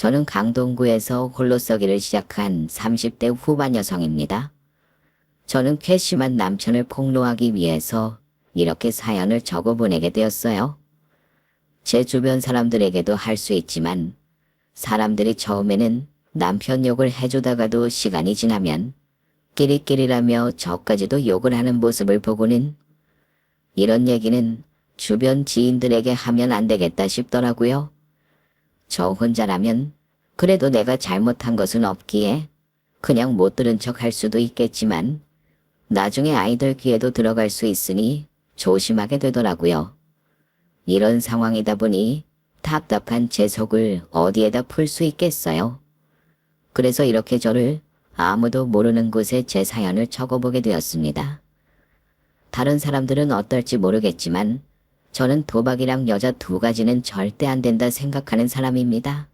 저는 강동구에서 홀로 서기를 시작한 30대 후반 여성입니다. 저는 괘씸한 남편을 폭로하기 위해서 이렇게 사연을 적어보내게 되었어요. 제 주변 사람들에게도 할 수 있지만 사람들이 처음에는 남편 욕을 해주다가도 시간이 지나면 끼리끼리라며 저까지도 욕을 하는 모습을 보고는 이런 얘기는 주변 지인들에게 하면 안 되겠다 싶더라고요. 저 혼자라면 그래도 내가 잘못한 것은 없기에 그냥 못 들은 척 할 수도 있겠지만 나중에 아이들 귀에도 들어갈 수 있으니 조심하게 되더라고요. 이런 상황이다 보니 답답한 제 속을 어디에다 풀 수 있겠어요. 그래서 이렇게 저를 아무도 모르는 곳에 제 사연을 적어보게 되었습니다. 다른 사람들은 어떨지 모르겠지만 저는 도박이랑 여자 두 가지는 절대 안 된다 생각하는 사람입니다.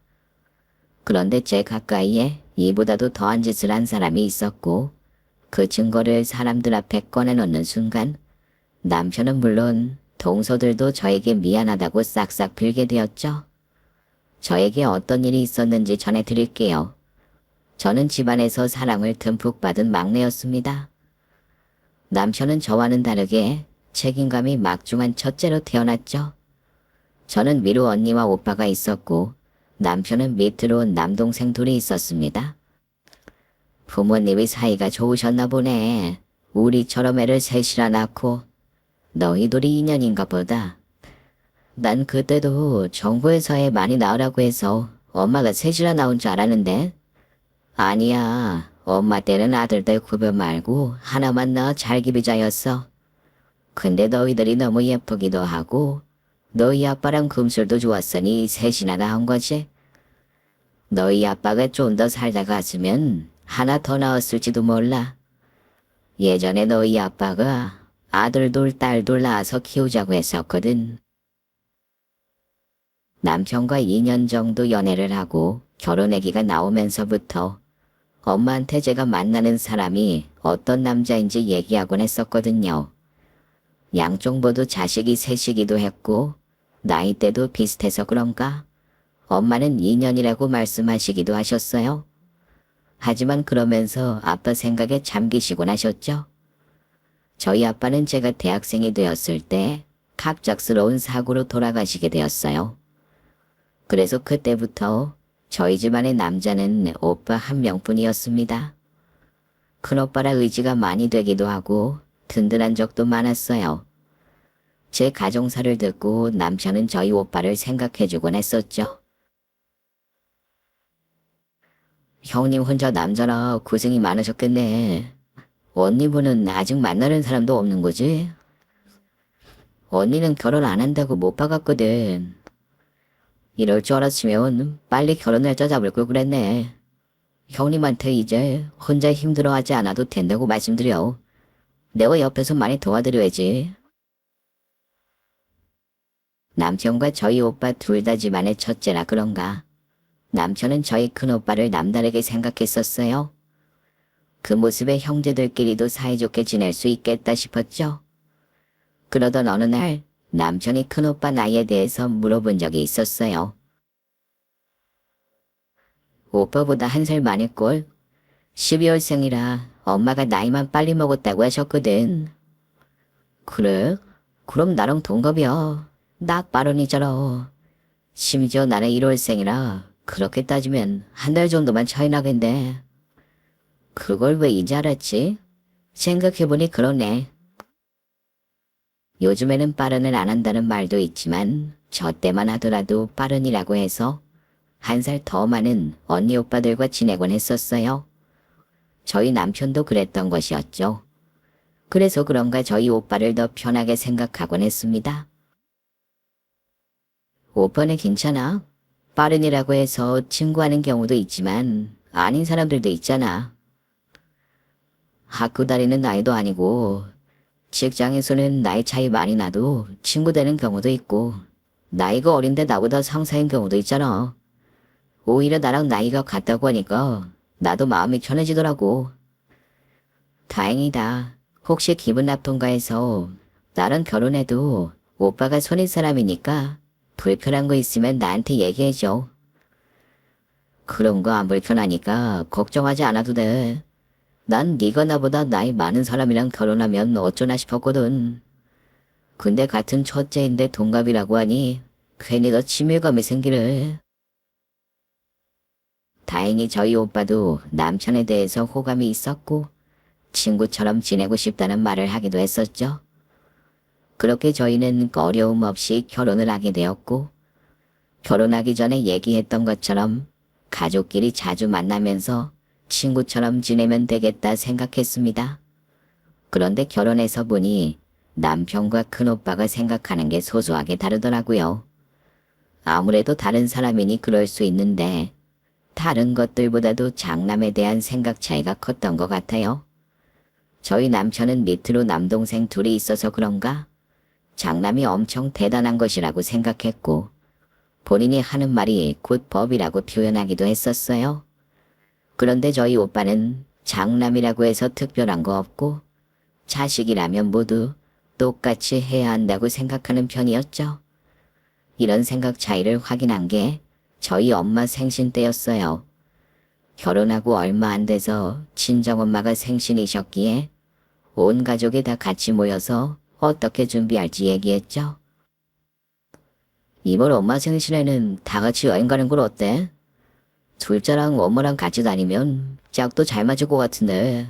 그런데 제 가까이에 이보다도 더한 짓을 한 사람이 있었고 그 증거를 사람들 앞에 꺼내놓는 순간 남편은 물론 동서들도 저에게 미안하다고 싹싹 빌게 되었죠. 저에게 어떤 일이 있었는지 전해드릴게요. 저는 집안에서 사랑을 듬뿍 받은 막내였습니다. 남편은 저와는 다르게 책임감이 막중한 첫째로 태어났죠. 저는 위로 언니와 오빠가 있었고 남편은 밑으로 남동생 둘이 있었습니다. 부모님이 사이가 좋으셨나 보네. 우리처럼 애를 셋이나 낳고 너희들이 인연인가 보다. 난 그때도 정부에서 애 많이 낳으라고 해서 엄마가 셋이나 낳은 줄 알았는데 아니야. 엄마 때는 아들들 구별 말고 하나만 낳아 잘기비자였어. 근데 너희들이 너무 예쁘기도 하고 너희 아빠랑 금술도 좋았으니 셋이나 낳은 거지. 너희 아빠가 좀 더 살다 갔으면 하나 더 낳았을지도 몰라. 예전에 너희 아빠가 아들 둘, 딸 둘 낳아서 키우자고 했었거든. 남편과 2년 정도 연애를 하고 결혼 얘기가 나오면서부터 엄마한테 제가 만나는 사람이 어떤 남자인지 얘기하곤 했었거든요. 양쪽 모두 자식이 셋이기도 했고 나이대도 비슷해서 그런가 엄마는 2년이라고 말씀하시기도 하셨어요. 하지만 그러면서 아빠 생각에 잠기시곤 하셨죠. 저희 아빠는 제가 대학생이 되었을 때 갑작스러운 사고로 돌아가시게 되었어요. 그래서 그때부터 저희 집안의 남자는 오빠 한 명뿐이었습니다. 큰오빠라 의지가 많이 되기도 하고 든든한 적도 많았어요. 제 가정사를 듣고 남편은 저희 오빠를 생각해주곤 했었죠. 형님 혼자 남자라 고생이 많으셨겠네. 언니분은 아직 만나는 사람도 없는 거지? 언니는 결혼 안 한다고 못 박았거든. 이럴 줄 알았으면 빨리 결혼 날짜 잡을 걸 그랬네. 형님한테 이제 혼자 힘들어하지 않아도 된다고 말씀드려. 내가 옆에서 많이 도와드려야지. 남편과 저희 오빠 둘 다 집안의 첫째라 그런가. 남편은 저희 큰오빠를 남다르게 생각했었어요. 그 모습에 형제들끼리도 사이좋게 지낼 수 있겠다 싶었죠. 그러던 어느 날 남편이 큰오빠 나이에 대해서 물어본 적이 있었어요. 오빠보다 한 살 많을걸. 12월생이라 엄마가 나이만 빨리 먹었다고 하셨거든. 그래? 그럼 나랑 동갑이야. 딱 빠른이잖아. 심지어 나는 1월생이라 그렇게 따지면 한 달 정도만 차이 나겠네. 그걸 왜 이제 알았지? 생각해보니 그러네. 요즘에는 빠른을 안 한다는 말도 있지만 저 때만 하더라도 빠른이라고 해서 한 살 더 많은 언니 오빠들과 지내곤 했었어요. 저희 남편도 그랬던 것이었죠. 그래서 그런가 저희 오빠를 더 편하게 생각하곤 했습니다. 오빠는 괜찮아. 빠른이라고 해서 친구하는 경우도 있지만 아닌 사람들도 있잖아. 학교 다니는 나이도 아니고 직장에서는 나이 차이 많이 나도 친구 되는 경우도 있고 나이가 어린데 나보다 상사인 경우도 있잖아. 오히려 나랑 나이가 같다고 하니까 나도 마음이 편해지더라고. 다행이다. 혹시 기분 나쁜가 해서 나랑 결혼해도 오빠가 손인 사람이니까 불편한 거 있으면 나한테 얘기해줘. 그런 거 안 불편하니까 걱정하지 않아도 돼. 난 네가 나보다 나이 많은 사람이랑 결혼하면 어쩌나 싶었거든. 근데 같은 첫째인데 동갑이라고 하니 괜히 더 치밀감이 생기네. 다행히 저희 오빠도 남편에 대해서 호감이 있었고 친구처럼 지내고 싶다는 말을 하기도 했었죠. 그렇게 저희는 어려움 없이 결혼을 하게 되었고 결혼하기 전에 얘기했던 것처럼 가족끼리 자주 만나면서 친구처럼 지내면 되겠다 생각했습니다. 그런데 결혼해서 보니 남편과 큰오빠가 생각하는 게 소소하게 다르더라고요. 아무래도 다른 사람이니 그럴 수 있는데 다른 것들보다도 장남에 대한 생각 차이가 컸던 것 같아요. 저희 남편은 밑으로 남동생 둘이 있어서 그런가 장남이 엄청 대단한 것이라고 생각했고 본인이 하는 말이 곧 법이라고 표현하기도 했었어요. 그런데 저희 오빠는 장남이라고 해서 특별한 거 없고 자식이라면 모두 똑같이 해야 한다고 생각하는 편이었죠. 이런 생각 차이를 확인한 게 저희 엄마 생신 때였어요. 결혼하고 얼마 안 돼서 친정엄마가 생신이셨기에 온 가족이 다 같이 모여서 어떻게 준비할지 얘기했죠. 이번 엄마 생신에는 다 같이 여행 가는 건 어때? 둘째랑 엄마랑 같이 다니면 짝도 잘 맞을 것 같은데.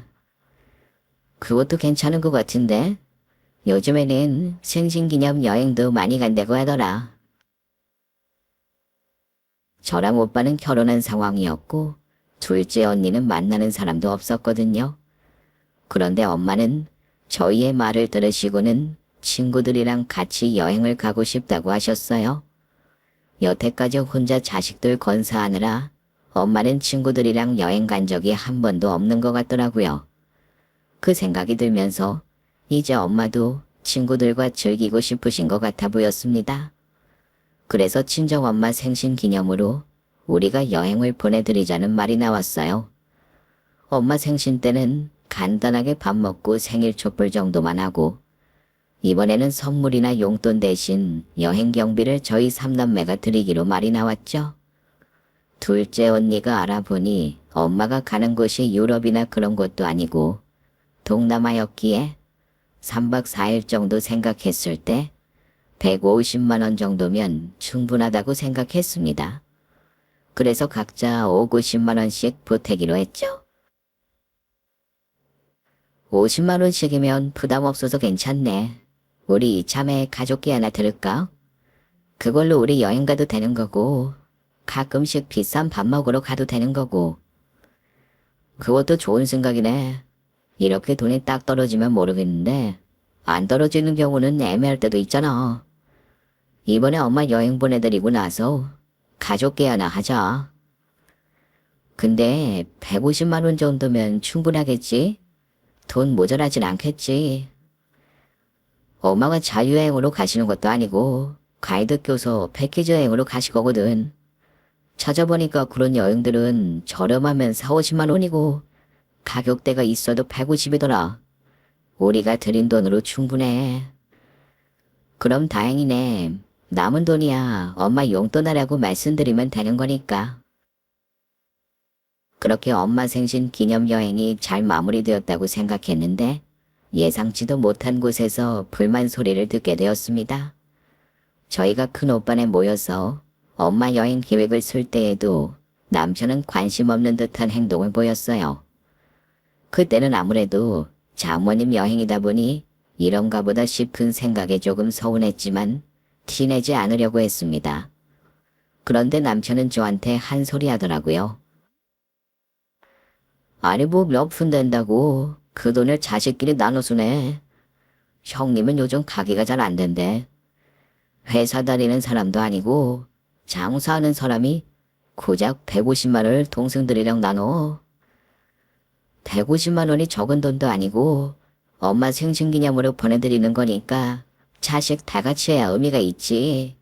그것도 괜찮은 것 같은데. 요즘에는 생신기념 여행도 많이 간다고 하더라. 저랑 오빠는 결혼한 상황이었고 둘째 언니는 만나는 사람도 없었거든요. 그런데 엄마는 저희의 말을 들으시고는 친구들이랑 같이 여행을 가고 싶다고 하셨어요. 여태까지 혼자 자식들 건사하느라 엄마는 친구들이랑 여행 간 적이 한 번도 없는 것 같더라고요. 그 생각이 들면서 이제 엄마도 친구들과 즐기고 싶으신 것 같아 보였습니다. 그래서 친정엄마 생신 기념으로 우리가 여행을 보내드리자는 말이 나왔어요. 엄마 생신 때는 간단하게 밥 먹고 생일 촛불 정도만 하고 이번에는 선물이나 용돈 대신 여행 경비를 저희 삼남매가 드리기로 말이 나왔죠. 둘째 언니가 알아보니 엄마가 가는 곳이 유럽이나 그런 곳도 아니고 동남아였기에 3박 4일 정도 생각했을 때 150만 원 정도면 충분하다고 생각했습니다. 그래서 각자 50만 원씩 보태기로 했죠. 50만 원씩이면 부담 없어서 괜찮네. 우리 이참에 가족기 하나 들을까? 그걸로 우리 여행 가도 되는 거고 가끔씩 비싼 밥 먹으러 가도 되는 거고. 그것도 좋은 생각이네. 이렇게 돈이 딱 떨어지면 모르겠는데 안 떨어지는 경우는 애매할 때도 있잖아. 이번에 엄마 여행 보내드리고 나서 가족계 하나 하자. 근데 150만 원 정도면 충분하겠지? 돈 모자라진 않겠지. 엄마가 자유여행으로 가시는 것도 아니고 가이드 껴서 패키지 여행으로 가시거든. 찾아보니까 그런 여행들은 저렴하면 4, 50만 원이고 가격대가 있어도 150이더라. 우리가 드린 돈으로 충분해. 그럼 다행이네. 남은 돈이야 엄마 용돈 하라고 말씀드리면 되는 거니까. 그렇게 엄마 생신 기념 여행이 잘 마무리되었다고 생각했는데 예상치도 못한 곳에서 불만 소리를 듣게 되었습니다. 저희가 큰 오빠네 모여서 엄마 여행 계획을 쓸 때에도 남편은 관심 없는 듯한 행동을 보였어요. 그때는 아무래도 장모님 여행이다 보니 이런가 보다 싶은 생각에 조금 서운했지만 티내지 않으려고 했습니다. 그런데 남편은 저한테 한 소리 하더라고요. 아니 뭐 몇 푼 된다고 그 돈을 자식끼리 나눠서 내. 형님은 요즘 가게가 잘 안 된대. 회사 다니는 사람도 아니고 장사하는 사람이 고작 150만 원을 동생들이랑 나눠. 150만 원이 적은 돈도 아니고 엄마 생신기념으로 보내드리는 거니까 자식 다 같이 해야 의미가 있지.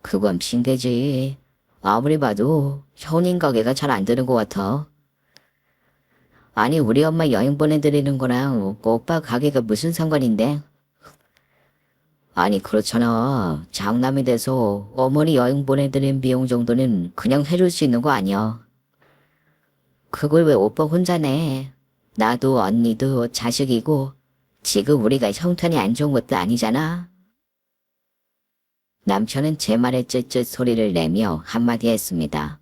그건 핑계지. 아무리 봐도 형님 가게가 잘 안 되는 것 같아. 아니 우리 엄마 여행 보내드리는 거랑 오빠 가게가 무슨 상관인데? 아니 그렇잖아. 장남이 돼서 어머니 여행 보내드린 비용 정도는 그냥 해줄 수 있는 거 아니야. 그걸 왜 오빠 혼자 내? 나도 언니도 자식이고 지금 우리가 형편이 안 좋은 것도 아니잖아. 남편은 제 말에 쯧쯧 소리를 내며 한마디 했습니다.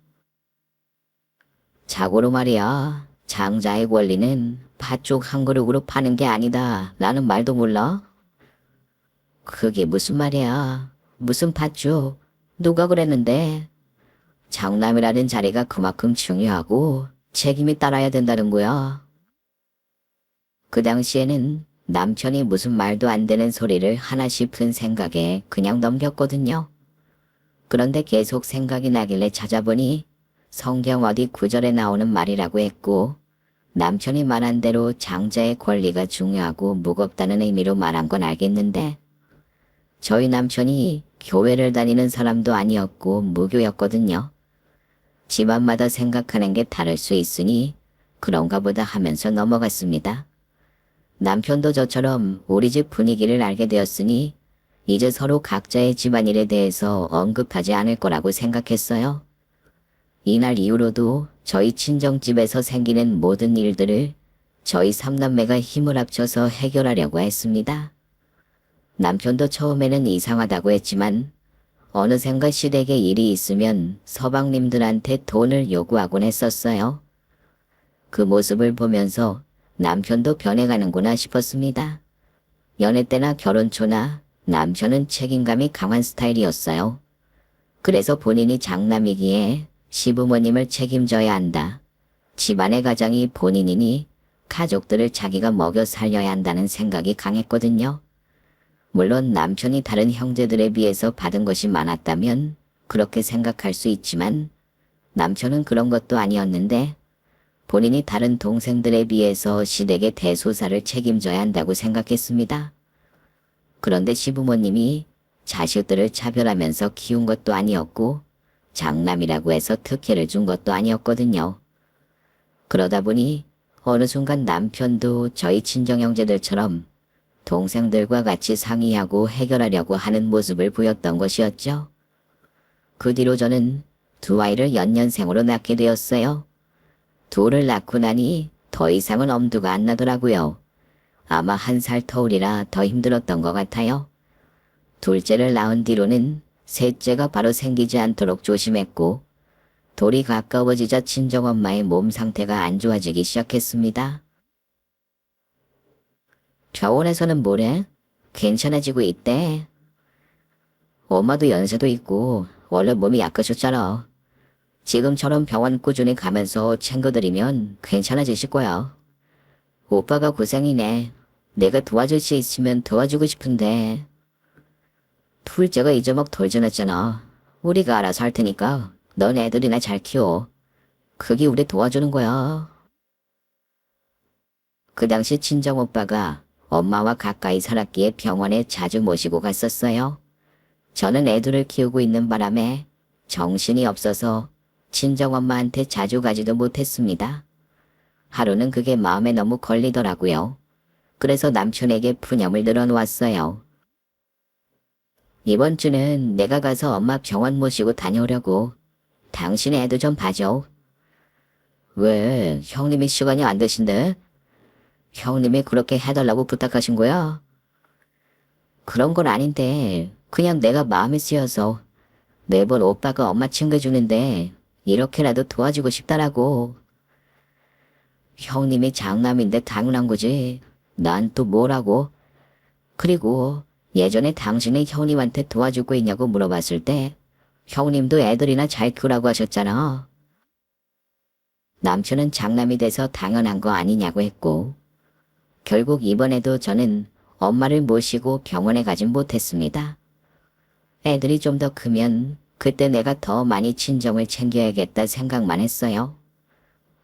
자고로 말이야. 장자의 권리는 팥죽 한 그릇으로 파는 게 아니다. 라는 말도 몰라? 그게 무슨 말이야? 무슨 팥죽? 누가 그랬는데? 장남이라는 자리가 그만큼 중요하고 책임이 따라야 된다는 거야. 그 당시에는 남편이 무슨 말도 안 되는 소리를 하나 싶은 생각에 그냥 넘겼거든요. 그런데 계속 생각이 나길래 찾아보니 성경 어디 구절에 나오는 말이라고 했고 남편이 말한 대로 장자의 권리가 중요하고 무겁다는 의미로 말한 건 알겠는데 저희 남편이 교회를 다니는 사람도 아니었고 무교였거든요. 집안마다 생각하는 게 다를 수 있으니 그런가 보다 하면서 넘어갔습니다. 남편도 저처럼 우리 집 분위기를 알게 되었으니 이제 서로 각자의 집안일에 대해서 언급하지 않을 거라고 생각했어요. 이날 이후로도 저희 친정집에서 생기는 모든 일들을 저희 삼남매가 힘을 합쳐서 해결하려고 했습니다. 남편도 처음에는 이상하다고 했지만 어느샌가 시댁에 일이 있으면 서방님들한테 돈을 요구하곤 했었어요. 그 모습을 보면서 남편도 변해가는구나 싶었습니다. 연애 때나 결혼 초나 남편은 책임감이 강한 스타일이었어요. 그래서 본인이 장남이기에 시부모님을 책임져야 한다. 집안의 가장이 본인이니 가족들을 자기가 먹여 살려야 한다는 생각이 강했거든요. 물론 남편이 다른 형제들에 비해서 받은 것이 많았다면 그렇게 생각할 수 있지만 남편은 그런 것도 아니었는데 본인이 다른 동생들에 비해서 시댁의 대소사를 책임져야 한다고 생각했습니다. 그런데 시부모님이 자식들을 차별하면서 키운 것도 아니었고 장남이라고 해서 특혜를 준 것도 아니었거든요. 그러다 보니 어느 순간 남편도 저희 친정형제들처럼 동생들과 같이 상의하고 해결하려고 하는 모습을 보였던 것이었죠. 그 뒤로 저는 두 아이를 연년생으로 낳게 되었어요. 둘을 낳고 나니 더 이상은 엄두가 안 나더라고요. 아마 1살 터울이라 더 힘들었던 것 같아요. 둘째를 낳은 뒤로는 셋째가 바로 생기지 않도록 조심했고 돌이 가까워지자 친정엄마의 몸 상태가 안 좋아지기 시작했습니다. 병원에서는 뭐래? 괜찮아지고 있대. 엄마도 연세도 있고 원래 몸이 약하셨잖아. 지금처럼 병원 꾸준히 가면서 챙겨드리면 괜찮아지실 거야. 오빠가 고생이네. 내가 도와줄 수 있으면 도와주고 싶은데. 둘째가 이제 막 돌전했잖아. 우리가 알아서 할 테니까 넌 애들이나 잘 키워. 그게 우리 도와주는 거야. 그 당시 친정오빠가 엄마와 가까이 살았기에 병원에 자주 모시고 갔었어요. 저는 애들을 키우고 있는 바람에 정신이 없어서 친정엄마한테 자주 가지도 못했습니다. 하루는 그게 마음에 너무 걸리더라고요. 그래서 남편에게 푸념을 늘어놓았어요. 이번 주는 내가 가서 엄마 병원 모시고 다녀오려고. 당신 애도 좀 봐줘. 왜 형님이 시간이 안 되신데? 형님이 그렇게 해달라고 부탁하신 거야? 그런 건 아닌데 그냥 내가 마음이 쓰여서 매번 오빠가 엄마 챙겨주는데 이렇게라도 도와주고 싶다라고. 형님이 장남인데 당연한 거지. 난 또 뭐라고. 그리고 예전에 당신이 형님한테 도와주고 있냐고 물어봤을 때 형님도 애들이나 잘 키우라고 하셨잖아. 남편은 장남이 돼서 당연한 거 아니냐고 했고 결국 이번에도 저는 엄마를 모시고 병원에 가진 못했습니다. 애들이 좀 더 크면 그때 내가 더 많이 친정을 챙겨야겠다 생각만 했어요.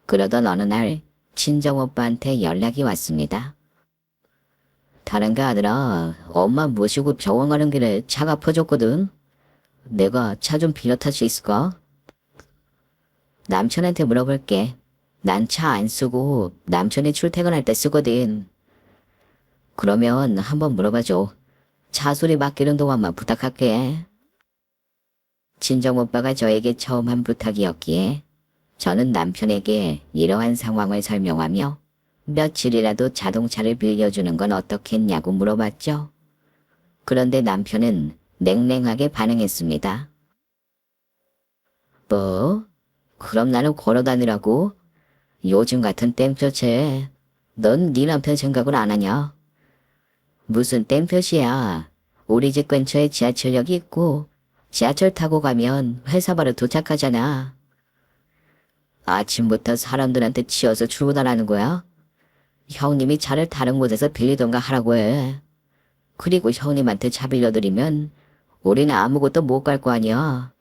그러던 어느 날 친정오빠한테 연락이 왔습니다. 다른가 아들아, 엄마 모시고 병원 가는 길에 차가 퍼졌거든. 내가 차 좀 빌려 탈 수 있을까? 남편한테 물어볼게. 난 차 안 쓰고 남편이 출퇴근할 때 쓰거든. 그러면 한번 물어봐줘. 차소리 맡기는 동안만 부탁할게. 친정오빠가 저에게 처음 한 부탁이었기에 저는 남편에게 이러한 상황을 설명하며 며칠이라도 자동차를 빌려주는 건 어떻겠냐고 물어봤죠. 그런데 남편은 냉랭하게 반응했습니다. 뭐? 그럼 나는 걸어다니라고? 요즘 같은 땡볕에 넌 네 남편 생각을 안 하냐? 무슨 땡볕이야. 우리 집 근처에 지하철역이 있고 지하철 타고 가면 회사 바로 도착하잖아. 아침부터 사람들한테 치여서 출근하라는 거야? 형님이 차를 다른 곳에서 빌리던가 하라고 해. 그리고 형님한테 차 빌려드리면 우리는 아무것도 못 갈 거 아니야.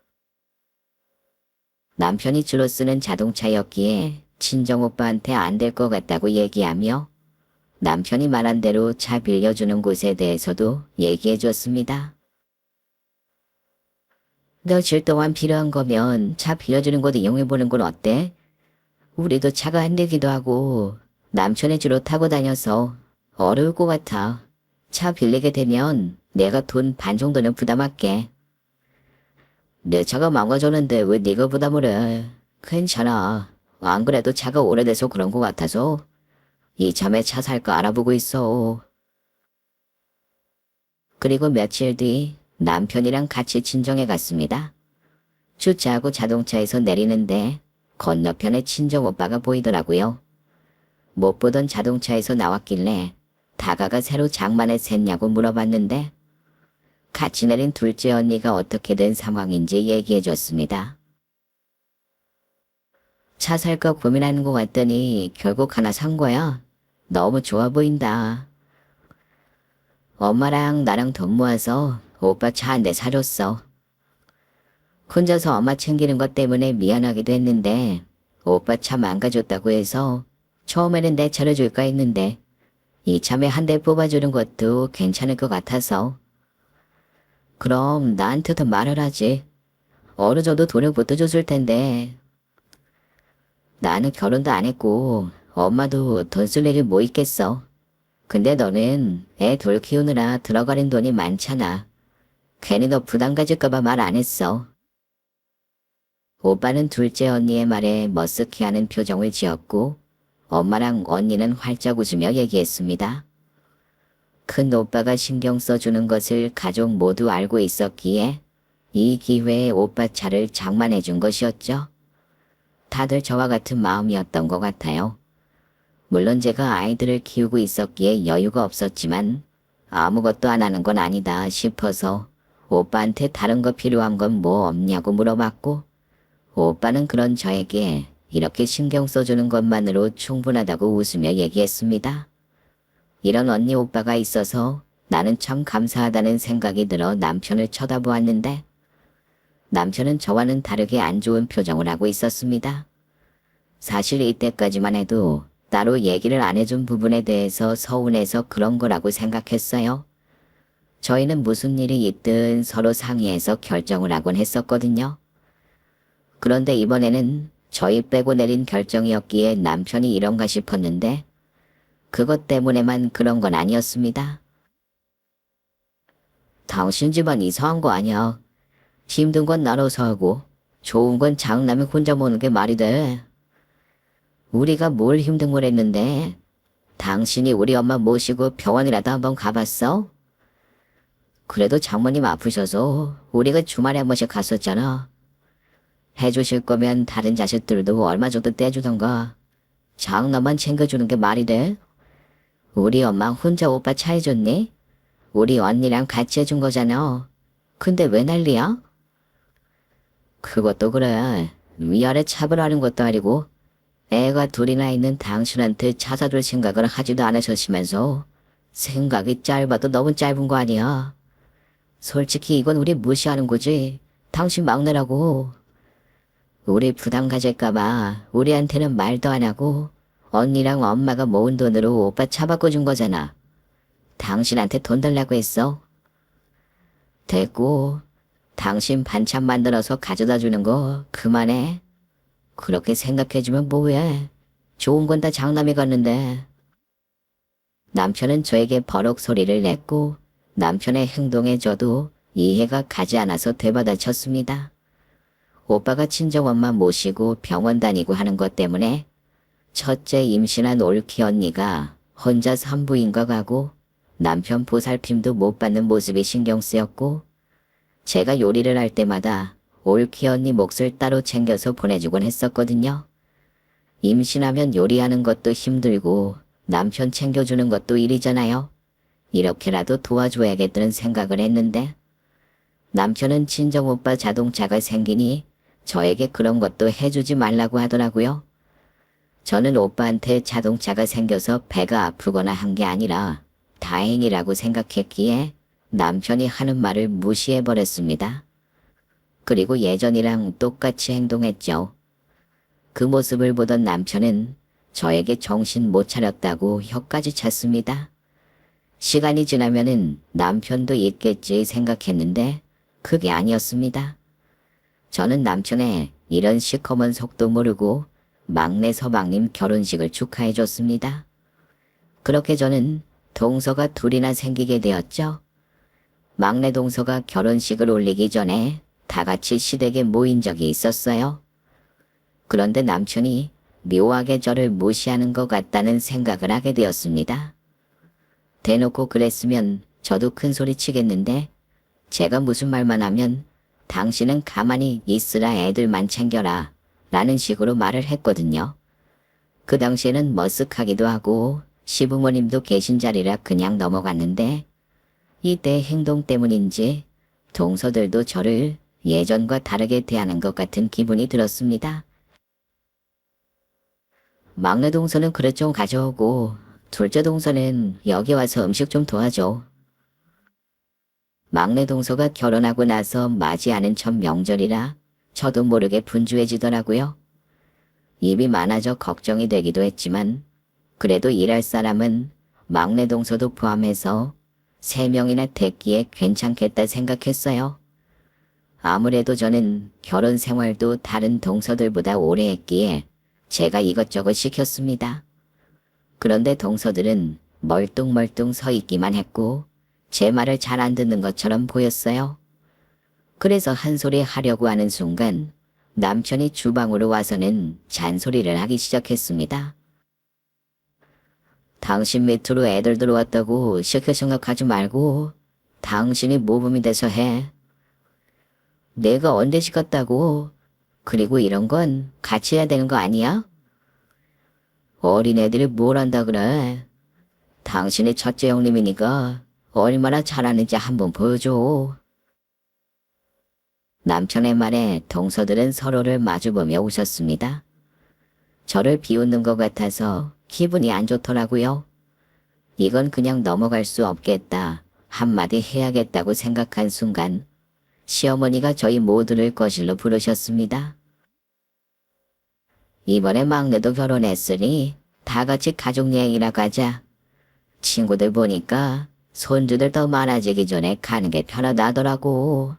남편이 주로 쓰는 자동차였기에 친정오빠한테 안 될 것 같다고 얘기하며 남편이 말한 대로 차 빌려주는 곳에 대해서도 얘기해 줬습니다. 며칠 동안 필요한 거면 차 빌려주는 곳 이용해보는 건 어때? 우리도 차가 안 되기도 하고 남편이 주로 타고 다녀서 어려울 것 같아. 차 빌리게 되면 내가 돈 반 정도는 부담할게. 내 차가 망가졌는데 왜 네가 부담을 해? 괜찮아. 안 그래도 차가 오래돼서 그런 것 같아서 이참에 차 살까 알아보고 있어. 그리고 며칠 뒤 남편이랑 같이 친정에 갔습니다. 주차하고 자동차에서 내리는데 건너편에 친정오빠가 보이더라고요. 못 보던 자동차에서 나왔길래 다가가 새로 장만을 샜냐고 물어봤는데 같이 내린 둘째 언니가 어떻게 된 상황인지 얘기해 줬습니다. 차 살까 고민하는 것 같더니 결국 하나 산 거야. 너무 좋아 보인다. 엄마랑 나랑 돈 모아서 오빠 차 한 대 사줬어. 혼자서 엄마 챙기는 것 때문에 미안하기도 했는데 오빠 차 망가졌다고 해서 처음에는 내 차를 줄까 했는데 이참에 한 대 뽑아주는 것도 괜찮을 것 같아서. 그럼 나한테 더 말을 하지. 어느 정도 돈을 보태줬을 텐데. 나는 결혼도 안 했고 엄마도 돈 쓸 일이 뭐 있겠어. 근데 너는 애 둘 키우느라 들어가는 돈이 많잖아. 괜히 너 부담 가질까봐 말 안 했어. 오빠는 둘째 언니의 말에 머쓱해하는 표정을 지었고 엄마랑 언니는 활짝 웃으며 얘기했습니다. 큰 오빠가 신경 써주는 것을 가족 모두 알고 있었기에 이 기회에 오빠 차를 장만해 준 것이었죠. 다들 저와 같은 마음이었던 것 같아요. 물론 제가 아이들을 키우고 있었기에 여유가 없었지만 아무것도 안 하는 건 아니다 싶어서 오빠한테 다른 거 필요한 건 뭐 없냐고 물어봤고 오빠는 그런 저에게 이렇게 신경 써주는 것만으로 충분하다고 웃으며 얘기했습니다. 이런 언니 오빠가 있어서 나는 참 감사하다는 생각이 들어 남편을 쳐다보았는데 남편은 저와는 다르게 안 좋은 표정을 하고 있었습니다. 사실 이때까지만 해도 따로 얘기를 안 해준 부분에 대해서 서운해서 그런 거라고 생각했어요. 저희는 무슨 일이 있든 서로 상의해서 결정을 하곤 했었거든요. 그런데 이번에는 저희 빼고 내린 결정이었기에 남편이 이런가 싶었는데 그것 때문에만 그런 건 아니었습니다. 당신 집안 이상한 거 아니야. 힘든 건 나눠서 하고 좋은 건 장남이 혼자 먹는 게 말이 돼. 우리가 뭘 힘든 걸 했는데 당신이 우리 엄마 모시고 병원이라도 한번 가봤어? 그래도 장모님 아프셔서 우리가 주말에 한 번씩 갔었잖아. 해주실 거면 다른 자식들도 얼마 정도 떼주던가. 장남만 챙겨주는 게 말이 돼? 우리 엄마 혼자 오빠 차 해줬니? 우리 언니랑 같이 해준 거잖아. 근데 왜 난리야? 그것도 그래. 위아래 차별하는 것도 아니고 애가 둘이나 있는 당신한테 차 사줄 생각을 하지도 않으셨으면서 생각이 짧아도 너무 짧은 거 아니야. 솔직히 이건 우리 무시하는 거지. 당신 막내라고. 우리 부담 가질까봐 우리한테는 말도 안 하고 언니랑 엄마가 모은 돈으로 오빠 차 바꿔준 거잖아. 당신한테 돈 달라고 했어. 됐고 당신 반찬 만들어서 가져다 주는 거 그만해. 그렇게 생각해주면 뭐해. 좋은 건 다 장남이 갔는데. 남편은 저에게 버럭 소리를 냈고 남편의 행동에 저도 이해가 가지 않아서 되받아쳤습니다. 오빠가 친정엄마 모시고 병원 다니고 하는 것 때문에 첫째 임신한 올키 언니가 혼자 산부인과 가고 남편 보살핌도 못 받는 모습이 신경 쓰였고, 제가 요리를 할 때마다 올키 언니 몫을 따로 챙겨서 보내주곤 했었거든요. 임신하면 요리하는 것도 힘들고 남편 챙겨주는 것도 일이잖아요. 이렇게라도 도와줘야겠다는 생각을 했는데, 남편은 친정오빠 자동차가 생기니 저에게 그런 것도 해주지 말라고 하더라고요. 저는 오빠한테 자동차가 생겨서 배가 아프거나 한 게 아니라 다행이라고 생각했기에 남편이 하는 말을 무시해버렸습니다. 그리고 예전이랑 똑같이 행동했죠. 그 모습을 보던 남편은 저에게 정신 못 차렸다고 혀까지 찼습니다. 시간이 지나면은 남편도 있겠지 생각했는데 그게 아니었습니다. 저는 남편의 이런 시커먼 속도 모르고 막내 서방님 결혼식을 축하해줬습니다. 그렇게 저는 동서가 둘이나 생기게 되었죠. 막내 동서가 결혼식을 올리기 전에 다 같이 시댁에 모인 적이 있었어요. 그런데 남편이 묘하게 저를 무시하는 것 같다는 생각을 하게 되었습니다. 대놓고 그랬으면 저도 큰 소리 치겠는데, 제가 무슨 말만 하면 당신은 가만히 있으라 애들만 챙겨라 라는 식으로 말을 했거든요. 그 당시에는 머쓱하기도 하고 시부모님도 계신 자리라 그냥 넘어갔는데, 이때 행동 때문인지 동서들도 저를 예전과 다르게 대하는 것 같은 기분이 들었습니다. 막내 동서는 그릇 좀 가져오고 둘째 동서는 여기 와서 음식 좀 도와줘. 막내 동서가 결혼하고 나서 맞이하는 첫 명절이라 저도 모르게 분주해지더라고요. 입이 많아져 걱정이 되기도 했지만 그래도 일할 사람은 막내 동서도 포함해서 3명이나 됐기에 괜찮겠다 생각했어요. 아무래도 저는 결혼 생활도 다른 동서들보다 오래 했기에 제가 이것저것 시켰습니다. 그런데 동서들은 멀뚱멀뚱 서 있기만 했고 제 말을 잘 안 듣는 것처럼 보였어요. 그래서 한 소리 하려고 하는 순간 남편이 주방으로 와서는 잔소리를 하기 시작했습니다. 당신 밑으로 애들 들어왔다고 쉽게 생각하지 말고 당신이 모범이 돼서 해. 내가 언제 시켰다고. 그리고 이런 건 같이 해야 되는 거 아니야? 어린애들이 뭘 한다 그래. 당신이 첫째 형님이니까 얼마나 잘하는지 한번 보여줘. 남편의 말에 동서들은 서로를 마주보며 웃었습니다. 저를 비웃는 것 같아서 기분이 안 좋더라고요. 이건 그냥 넘어갈 수 없겠다. 한마디 해야겠다고 생각한 순간 시어머니가 저희 모두를 거실로 부르셨습니다. 이번에 막내도 결혼했으니 다 같이 가족여행이나 가자. 친구들 보니까 손주들 더 많아지기 전에 가는 게 편하다더라고.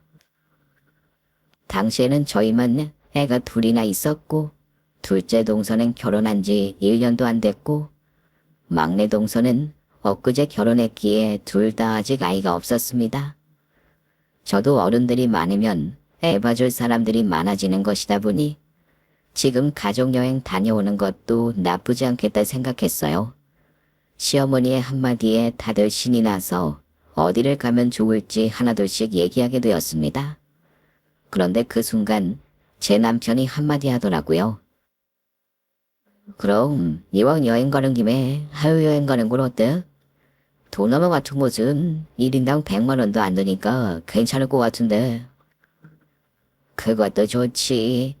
당시에는 저희만 애가 둘이나 있었고 둘째 동서는 결혼한 지 1년도 안 됐고 막내 동서는 엊그제 결혼했기에 둘 다 아직 아이가 없었습니다. 저도 어른들이 많으면 애 봐줄 사람들이 많아지는 것이다 보니 지금 가족여행 다녀오는 것도 나쁘지 않겠다 생각했어요. 시어머니의 한마디에 다들 신이 나서 어디를 가면 좋을지 하나둘씩 얘기하게 되었습니다. 그런데 그 순간 제 남편이 한마디 하더라고요. 그럼 이왕 여행 가는 김에 해외여행 가는 건 어때? 동남아 같은 곳은 1인당 100만 원도 안 드니까 괜찮을 것 같은데. 그것도 좋지.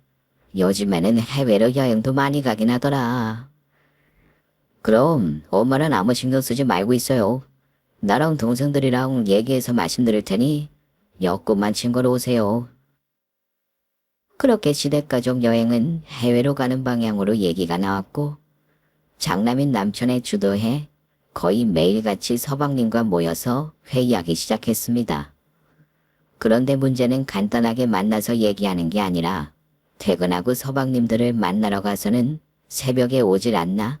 요즘에는 해외로 여행도 많이 가긴 하더라. 그럼 엄마는 아무 신경 쓰지 말고 있어요. 나랑 동생들이랑 얘기해서 말씀드릴 테니 여권만 친구로 오세요. 그렇게 시댁가족 여행은 해외로 가는 방향으로 얘기가 나왔고 장남인 남편의 주도해 거의 매일같이 서방님과 모여서 회의하기 시작했습니다. 그런데 문제는 간단하게 만나서 얘기하는 게 아니라 퇴근하고 서방님들을 만나러 가서는 새벽에 오질 않나?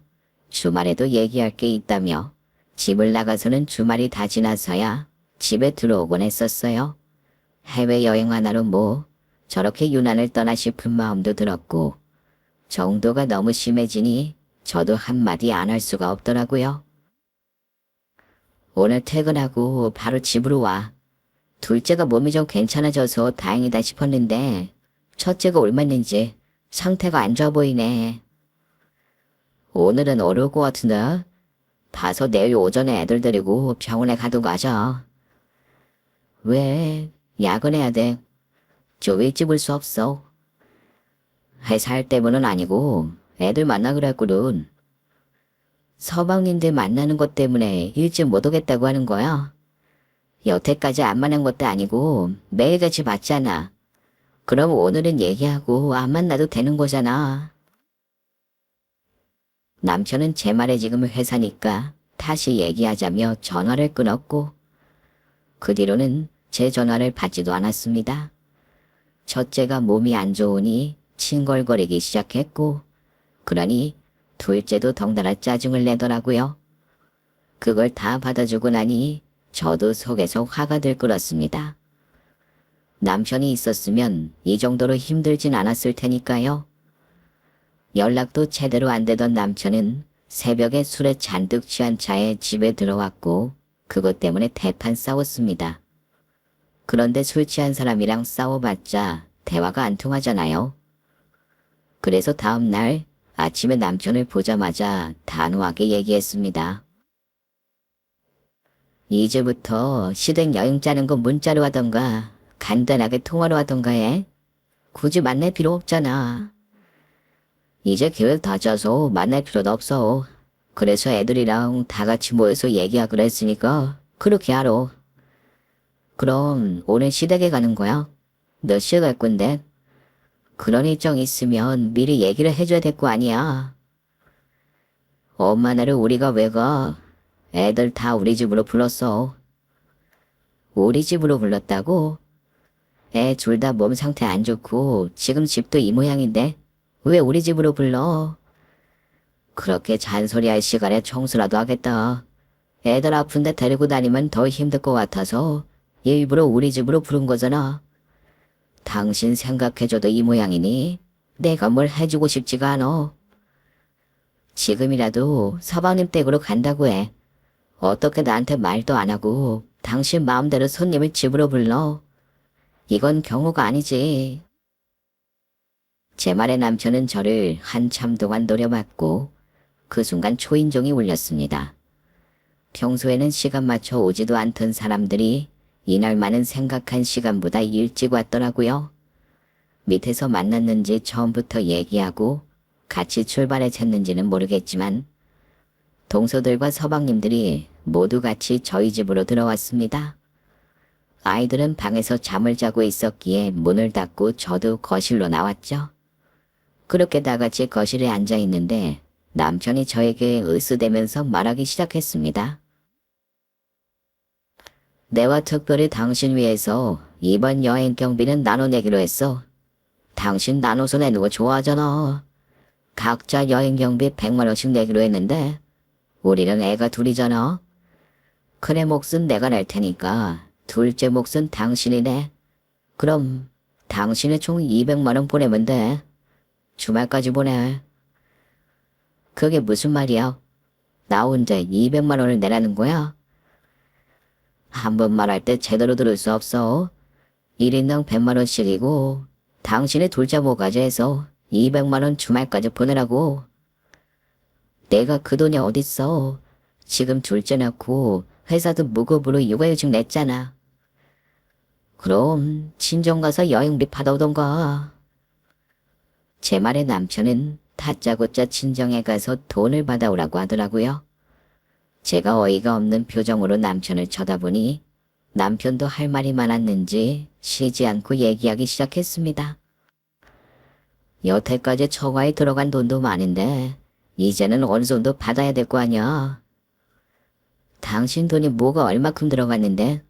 주말에도 얘기할 게 있다며 집을 나가서는 주말이 다 지나서야 집에 들어오곤 했었어요. 해외여행 하나로 뭐 저렇게 유난을 떠나 싶은 마음도 들었고 정도가 너무 심해지니 저도 한마디 안 할 수가 없더라고요. 오늘 퇴근하고 바로 집으로 와. 둘째가 몸이 좀 괜찮아져서 다행이다 싶었는데 첫째가 옮았는지 상태가 안 좋아 보이네. 오늘은 어려울 것 같은데 봐서 내일 오전에 애들 데리고 병원에 가도 가자. 왜? 야근해야 돼. 좀 일찍 올 수 없어. 회사 일 때문은 아니고 애들 만나기로 했거든. 서방님들 만나는 것 때문에 일찍 못 오겠다고 하는 거야. 여태까지 안 만난 것도 아니고 매일같이 봤잖아. 그럼 오늘은 얘기하고 안 만나도 되는 거잖아. 남편은 제 말에 지금 회사니까 다시 얘기하자며 전화를 끊었고 그 뒤로는 제 전화를 받지도 않았습니다. 첫째가 몸이 안 좋으니 칭얼거리기 시작했고 그러니 둘째도 덩달아 짜증을 내더라고요. 그걸 다 받아주고 나니 저도 속에서 화가 들끓었습니다. 남편이 있었으면 이 정도로 힘들진 않았을 테니까요. 연락도 제대로 안 되던 남편은 새벽에 술에 잔뜩 취한 차에 집에 들어왔고 그것 때문에 대판 싸웠습니다. 그런데 술 취한 사람이랑 싸워봤자 대화가 안 통하잖아요. 그래서 다음 날 아침에 남편을 보자마자 단호하게 얘기했습니다. 이제부터 시댁 여행 짜는 거 문자로 하던가 간단하게 통화로 하던가 해. 굳이 만날 필요 없잖아. 이제 계획 다 짜서 만날 필요도 없어. 그래서 애들이랑 다 같이 모여서 얘기하기로 했으니까 그렇게 하러. 그럼 오늘 시댁에 가는 거야? 몇 시에 갈 건데? 그런 일정 있으면 미리 얘기를 해줘야 될 거 아니야. 엄마 나를 우리가 왜 가? 애들 다 우리 집으로 불렀어. 우리 집으로 불렀다고? 애 둘 다 몸 상태 안 좋고 지금 집도 이 모양인데 왜 우리 집으로 불러? 그렇게 잔소리할 시간에 청소라도 하겠다. 애들 아픈데 데리고 다니면 더 힘들 것 같아서 일부러 우리 집으로 부른 거잖아. 당신 생각해줘도 이 모양이니 내가 뭘 해주고 싶지가 않아. 지금이라도 서방님 댁으로 간다고 해. 어떻게 나한테 말도 안 하고 당신 마음대로 손님을 집으로 불러. 이건 경우가 아니지. 제 말에 남편은 저를 한참 동안 노려봤고 그 순간 초인종이 울렸습니다. 평소에는 시간 맞춰 오지도 않던 사람들이 이날만은 생각한 시간보다 일찍 왔더라고요. 밑에서 만났는지 처음부터 얘기하고 같이 출발했는지는 모르겠지만 동서들과 서방님들이 모두 같이 저희 집으로 들어왔습니다. 아이들은 방에서 잠을 자고 있었기에 문을 닫고 저도 거실로 나왔죠. 그렇게 다 같이 거실에 앉아 있는데 남편이 저에게 으스대면서 말하기 시작했습니다. 내와 특별히 당신 위해서 이번 여행 경비는 나눠내기로 했어. 당신 나눠서 내는 거 좋아하잖아. 각자 여행 경비 100만 원씩 내기로 했는데 우리는 애가 둘이잖아. 큰애 몫은 내가 낼 테니까 둘째 몫은 당신이 내. 그럼 당신이 총 200만 원 보내면 돼. 주말까지 보내. 그게 무슨 말이야? 나 혼자 200만 원을 내라는 거야? 한 번 말할 때 제대로 들을 수 없어. 1인당 100만 원씩이고 당신의 둘째 모까지 해서 200만 원 주말까지 보내라고. 내가 그 돈이 어딨어. 지금 둘째 낳고 회사도 무급으로 육아휴직 냈잖아. 그럼 친정 가서 여행비 받아오던가. 제 말에 남편은 다짜고짜 친정에 가서 돈을 받아오라고 하더라고요. 제가 어이가 없는 표정으로 남편을 쳐다보니 남편도 할 말이 많았는지 쉬지 않고 얘기하기 시작했습니다. 여태까지 처가에 들어간 돈도 많은데 이제는 어느 정도 받아야 될 거 아니야. 당신 돈이 뭐가 얼마큼 들어갔는데?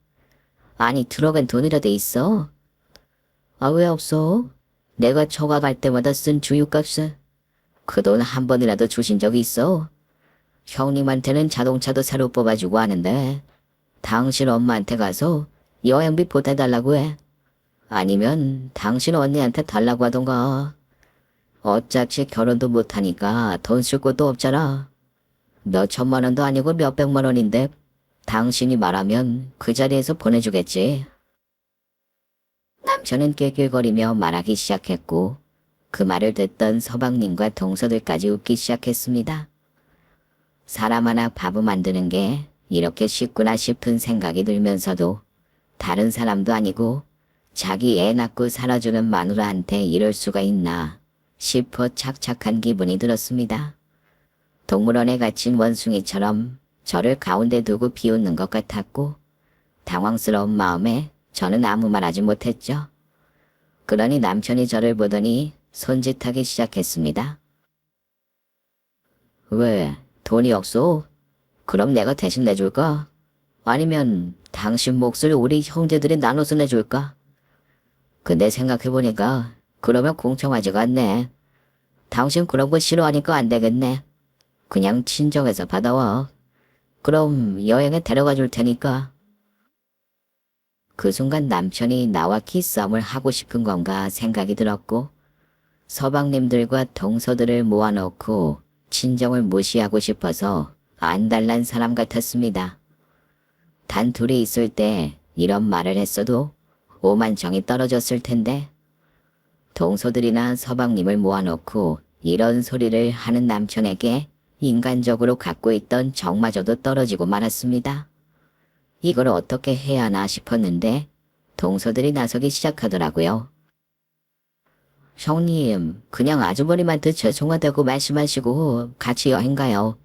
아니 들어간 돈이라도 있어? 아 왜 없어? 내가 처가 갈 때마다 쓴 주유값을 그 돈 한 번이라도 주신 적이 있어? 형님한테는 자동차도 새로 뽑아주고 하는데 당신 엄마한테 가서 여행비 보태달라고 해. 아니면 당신 언니한테 달라고 하던가. 어차피 결혼도 못하니까 돈 쓸 것도 없잖아. 몇 천만 원도 아니고 몇 백만 원인데 당신이 말하면 그 자리에서 보내주겠지. 남편은 낄낄거리며 말하기 시작했고 그 말을 듣던 서방님과 동서들까지 웃기 시작했습니다. 사람 하나 바보 만드는 게 이렇게 쉽구나 싶은 생각이 들면서도 다른 사람도 아니고 자기 애 낳고 살아주는 마누라한테 이럴 수가 있나 싶어 착착한 기분이 들었습니다. 동물원에 갇힌 원숭이처럼 저를 가운데 두고 비웃는 것 같았고 당황스러운 마음에 저는 아무 말 하지 못했죠. 그러니 남편이 저를 보더니 손짓하기 시작했습니다. 왜 돈이 없소? 그럼 내가 대신 내줄까? 아니면 당신 몫을 우리 형제들이 나눠서 내줄까? 근데 생각해보니까 그러면 공평하지가 않네. 당신 그런 거 싫어하니까 안 되겠네. 그냥 친정에서 받아와. 그럼 여행에 데려가 줄 테니까. 그 순간 남편이 나와 키싸움을 하고 싶은 건가 생각이 들었고 서방님들과 동서들을 모아놓고 친정을 무시하고 싶어서 안달난 사람 같았습니다. 단 둘이 있을 때 이런 말을 했어도 오만 정이 떨어졌을 텐데 동서들이나 서방님을 모아놓고 이런 소리를 하는 남편에게 인간적으로 갖고 있던 정마저도 떨어지고 말았습니다. 이걸 어떻게 해야 하나 싶었는데 동서들이 나서기 시작하더라고요. 형님, 그냥 아주버님한테 죄송하다고 말씀하시고 같이 여행 가요.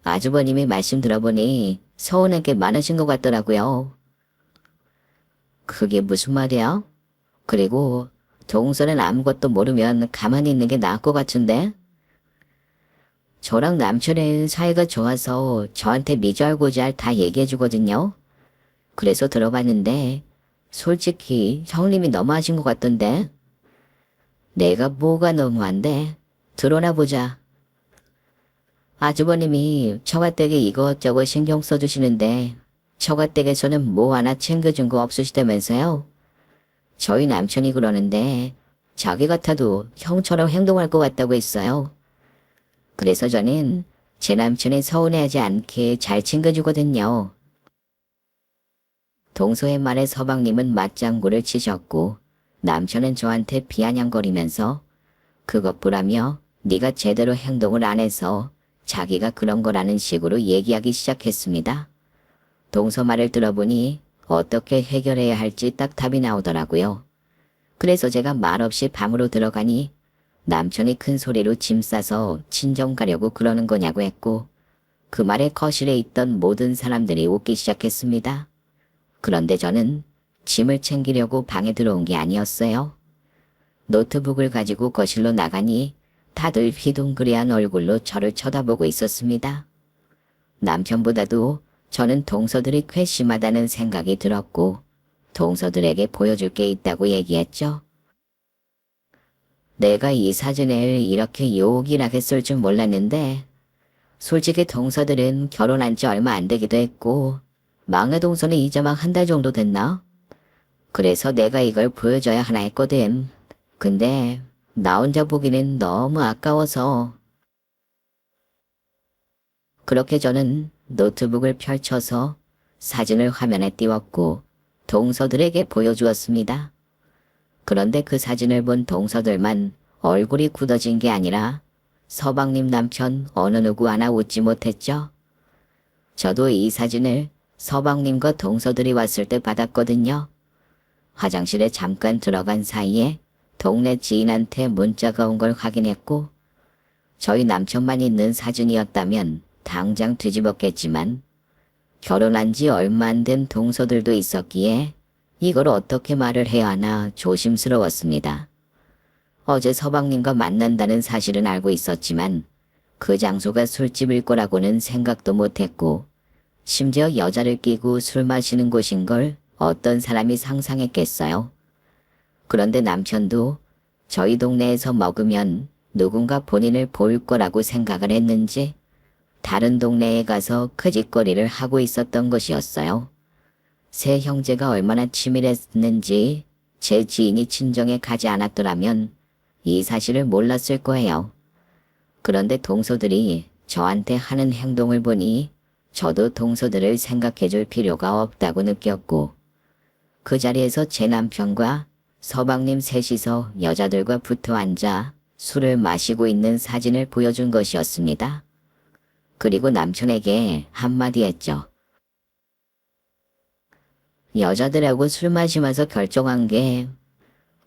아주버님이 말씀 들어보니 서운한 게 많으신 것 같더라고요. 그게 무슨 말이야? 그리고 동서는 아무것도 모르면 가만히 있는 게 나을 것 같은데? 저랑 남편의 사이가 좋아서 저한테 미잘고잘 다 얘기해 주거든요. 그래서 들어봤는데 솔직히 형님이 너무하신 것 같던데? 내가 뭐가 너무한데? 드러나 보자. 아주버님이 처가댁에 이것저것 신경 써주시는데 처가댁에서는 뭐 하나 챙겨준 거 없으시다면서요? 저희 남편이 그러는데 자기 같아도 형처럼 행동할 것 같다고 했어요. 그래서 저는 제 남편이 서운해하지 않게 잘 챙겨주거든요. 동서의 말에 서방님은 맞장구를 치셨고 남편은 저한테 비아냥거리면서 그것뿐라며 네가 제대로 행동을 안 해서 자기가 그런 거라는 식으로 얘기하기 시작했습니다. 동서 말을 들어보니 어떻게 해결해야 할지 딱 답이 나오더라고요. 그래서 제가 말없이 방으로 들어가니 남편이 큰 소리로 짐 싸서 친정 가려고 그러는 거냐고 했고 그 말에 거실에 있던 모든 사람들이 웃기 시작했습니다. 그런데 저는 짐을 챙기려고 방에 들어온 게 아니었어요. 노트북을 가지고 거실로 나가니 다들 휘둥그레한 얼굴로 저를 쳐다보고 있었습니다. 남편보다도 저는 동서들이 괘씸하다는 생각이 들었고 동서들에게 보여줄 게 있다고 얘기했죠. 내가 이 사진을 이렇게 요긴하게 쓸 줄 몰랐는데 솔직히 동서들은 결혼한 지 얼마 안 되기도 했고 막내 동서는 이제 막 한 달 정도 됐나? 그래서 내가 이걸 보여줘야 하나 했거든. 근데 나 혼자 보기는 너무 아까워서. 그렇게 저는 노트북을 펼쳐서 사진을 화면에 띄웠고 동서들에게 보여주었습니다. 그런데 그 사진을 본 동서들만 얼굴이 굳어진 게 아니라 서방님 남편 어느 누구 하나 웃지 못했죠. 저도 이 사진을 서방님과 동서들이 왔을 때 받았거든요. 화장실에 잠깐 들어간 사이에 동네 지인한테 문자가 온 걸 확인했고 저희 남편만 있는 사진이었다면 당장 뒤집었겠지만 결혼한 지 얼마 안 된 동서들도 있었기에 이걸 어떻게 말을 해야 하나 조심스러웠습니다. 어제 서방님과 만난다는 사실은 알고 있었지만 그 장소가 술집일 거라고는 생각도 못했고 심지어 여자를 끼고 술 마시는 곳인 걸 어떤 사람이 상상했겠어요. 그런데 남편도 저희 동네에서 먹으면 누군가 본인을 볼 거라고 생각을 했는지 다른 동네에 가서 크짓거리를 하고 있었던 것이었어요. 세 형제가 얼마나 치밀했는지 제 지인이 친정에 가지 않았더라면 이 사실을 몰랐을 거예요. 그런데 동서들이 저한테 하는 행동을 보니 저도 동서들을 생각해 줄 필요가 없다고 느꼈고, 그 자리에서 제 남편과 서방님 셋이서 여자들과 붙어 앉아 술을 마시고 있는 사진을 보여준 것이었습니다. 그리고 남편에게 한마디 했죠. 여자들하고 술 마시면서 결정한 게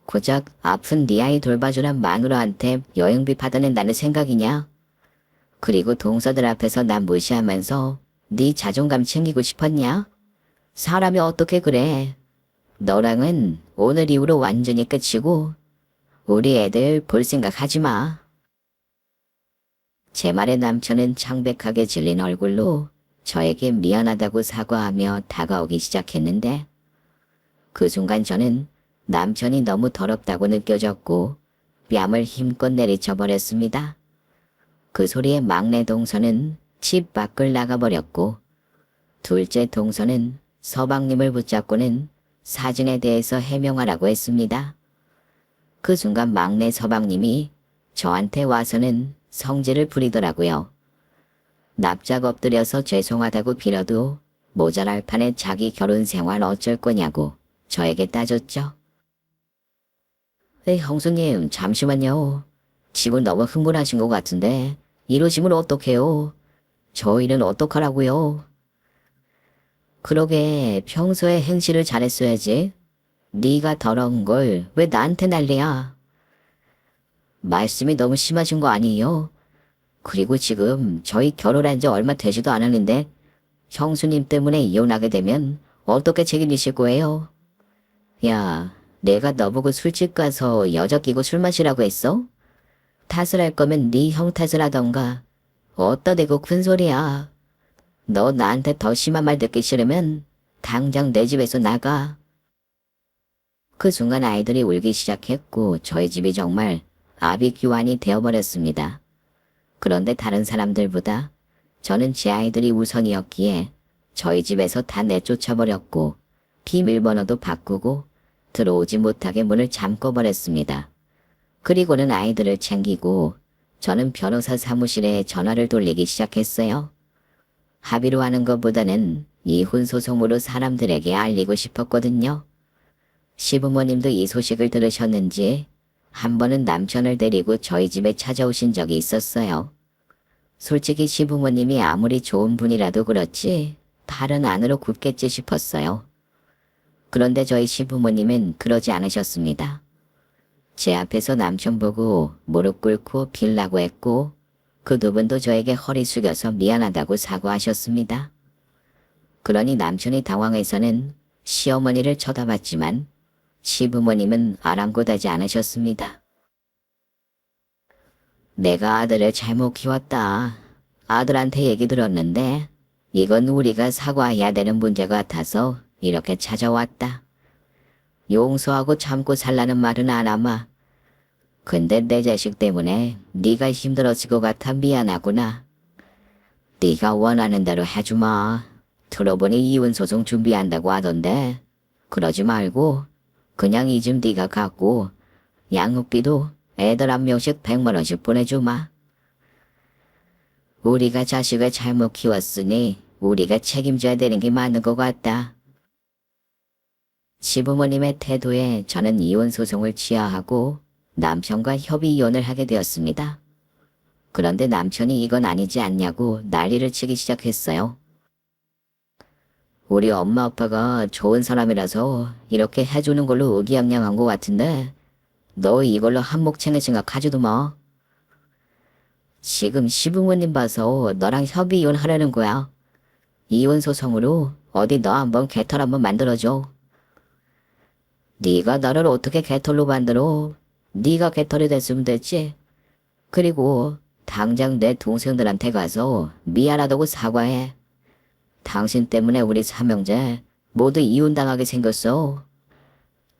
고작 아픈 네 아이 돌봐주란 마누라한테 여행비 받아낸다는 생각이냐? 그리고 동서들 앞에서 난 무시하면서 네 자존감 챙기고 싶었냐? 사람이 어떻게 그래? 너랑은 오늘 이후로 완전히 끝이고 우리 애들 볼 생각 하지 마. 제 말에 남편은 창백하게 질린 얼굴로 저에게 미안하다고 사과하며 다가오기 시작했는데, 그 순간 저는 남편이 너무 더럽다고 느껴졌고 뺨을 힘껏 내리쳐 버렸습니다. 그 소리에 막내 동서는 집 밖을 나가버렸고, 둘째 동서는 서방님을 붙잡고는 사진에 대해서 해명하라고 했습니다. 그 순간 막내 서방님이 저한테 와서는 성질을 부리더라고요. 납작 엎드려서 죄송하다고 빌어도 모자랄 판에 자기 결혼 생활 어쩔 거냐고 저에게 따졌죠. 형수님, 잠시만요. 지금 너무 흥분하신 것 같은데 이러시면 어떡해요? 저 일은 어떡하라고요? 그러게 평소에 행실을 잘했어야지. 네가 더러운 걸 왜 나한테 난리야? 말씀이 너무 심하신 거 아니에요? 그리고 지금 저희 결혼한 지 얼마 되지도 않았는데 형수님 때문에 이혼하게 되면 어떻게 책임지실 거예요? 야, 내가 너보고 술집 가서 여자 끼고 술 마시라고 했어? 탓을 할 거면 네 형 탓을 하던가. 어따 대고 큰 소리야. 너 나한테 더 심한 말 듣기 싫으면 당장 내 집에서 나가. 그 순간 아이들이 울기 시작했고 저희 집이 정말 아비규환이 되어버렸습니다. 그런데 다른 사람들보다 저는 제 아이들이 우선이었기에 저희 집에서 다 내쫓아버렸고 비밀번호도 바꾸고 들어오지 못하게 문을 잠궈버렸습니다. 그리고는 아이들을 챙기고 저는 변호사 사무실에 전화를 돌리기 시작했어요. 합의로 하는 것보다는 이혼 소송으로 사람들에게 알리고 싶었거든요. 시부모님도 이 소식을 들으셨는지 한 번은 남편을 데리고 저희 집에 찾아오신 적이 있었어요. 솔직히 시부모님이 아무리 좋은 분이라도 그렇지 발은 안으로 굽겠지 싶었어요. 그런데 저희 시부모님은 그러지 않으셨습니다. 제 앞에서 남편 보고 무릎 꿇고 빌라고 했고, 그 두 분도 저에게 허리 숙여서 미안하다고 사과하셨습니다. 그러니 남편이 당황해서는 시어머니를 쳐다봤지만 시부모님은 아랑곳하지 않으셨습니다. 내가 아들을 잘못 키웠다. 아들한테 얘기 들었는데 이건 우리가 사과해야 되는 문제 같아서 이렇게 찾아왔다. 용서하고 참고 살라는 말은 안 하마. 근데 내 자식 때문에 네가 힘들어질 것 같아 미안하구나. 네가 원하는 대로 해주마. 들어보니 이혼 소송 준비한다고 하던데 그러지 말고 그냥 이 집 네가 갖고 양육비도 애들 한 명씩 100만 원씩 보내주마. 우리가 자식을 잘못 키웠으니 우리가 책임져야 되는 게 맞는 것 같다. 시부모님의 태도에 저는 이혼 소송을 취하하고 남편과 협의 이혼을 하게 되었습니다. 그런데 남편이 이건 아니지 않냐고 난리를 치기 시작했어요. 우리 엄마 아빠가 좋은 사람이라서 이렇게 해주는 걸로 의기양양한 것 같은데 너 이걸로 한몫챙길 생각하지도 마. 지금 시부모님 봐서 너랑 협의 이혼하려는 거야. 이혼 소송으로 어디 너 한번 개털 한번 만들어줘. 네가 나를 어떻게 개털로 만들어? 네가 개털이 됐으면 됐지. 그리고 당장 내 동생들한테 가서 미안하다고 사과해. 당신 때문에 우리 삼형제 모두 이혼당하게 생겼어.